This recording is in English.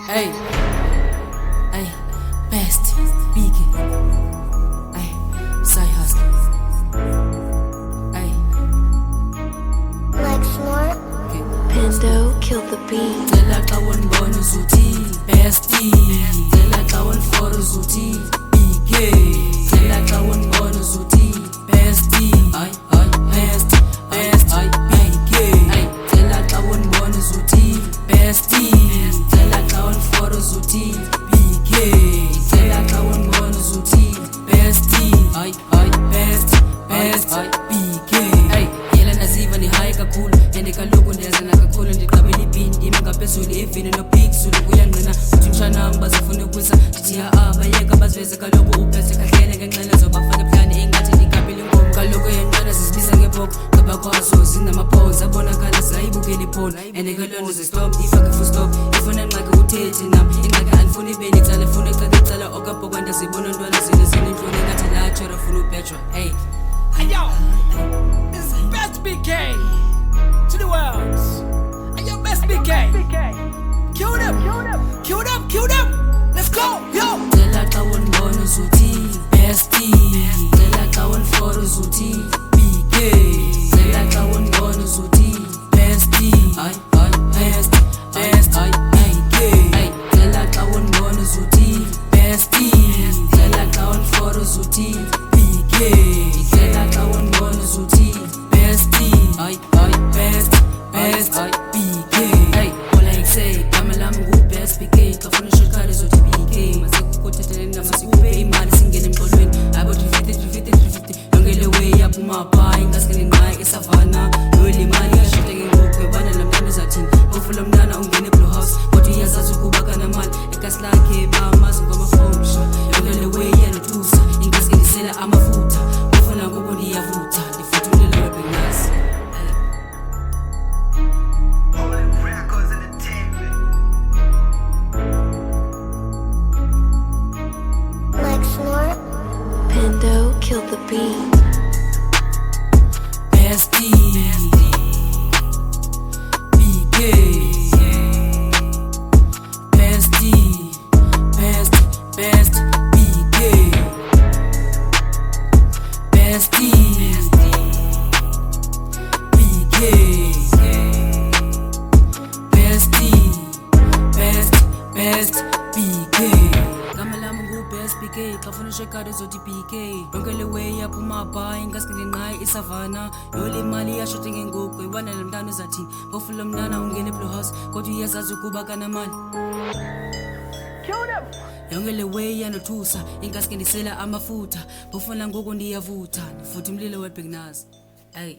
Hey, hey, best, biggie, hey, side hustle, hey, Like Smart, okay. Pando killed the beat. Tela kawan bonus uti, bestie. Tela kawan forus uti, biggie. Tela kawan bonus uti, bestie. Ay, best, ay, biggie. Ay, tela kawan bonus uti, bestie. Tela kawan forus uti, biggie. Tela kawan bonus uti, bestie. Ay, best, ay, biggie. Ay, yela naziva ni high kakhulu, ende kaloku ndiyazana kakhulu ndiqabela ibhindi imi ngaphezulu evini nophezulu kuyangqina uthi mshanam bazofuna ukuza ndithi bayeka baziveze kaloku ubhese kahlele ngenxele zobafake eplani engathi ndikapela inkomo kaloku yentwana zizibiza ngebhoko ngabakwazo zinamaphones abonakala zayibukela iphone ende kalonto zistop ifake full stop ifuna nqake uthethi nam ingxaki andifuni ibeni icala funa ecala okabhoko ndazibona ntwana zine zinentloni engathi latshora funa ubhejwa hey. Hey yo, this is Best BK to the world. Hey yo, Best BK. Kill them. Let's go, yo. Tela kawan bonus uti, bestie. Tela kawan forus uti, biggie. Tela kawan bonus uti, bestie. Ay, best, ay, biggie. Ay, tela kawan bonus uti, bestie. Tela kawan forus uti, biggie. Tela kawan bonus uti, bestie. Ay, best, ay, biggie. Ay, all I say, kamelam ngu best BK. Kafuna shakari zoti BK. Masekukotetele masikube imali singene emqolweni. Abo 350 yongele way yaphuma pha ingasikeni nqayi esavana. Yoli imali yashite ngengokwe bana namntana uzathini. Ufula mntana ungene blue house kodwa uyazazi ukuba kanamali ekasi lakhe bamazi ngomafoni sha. Yongele way yanothusa ingasikeni sela amafutha. Ufuna ngoku ndiyavutha ndifuthulela webinasi. Like Smart, Pando killed the beat. Bestie, biggie, bestie, best, biggie, bestie, biggie, bestie, best, biggie. Kamelam ngu best BK kafuna shekade zoti BK yongele way yaphuma pha ingasikeni nqayi isavana yoli imali yashote ngengokwe ibana lemntana uzathini bofula mntana ungene blue house kodwa uyazazi ukuba kanamali yongele way yanothusa ingasikeni sela amafutha bofuna ngoku ndiyavutha ndifuthi umlilo webignas hey.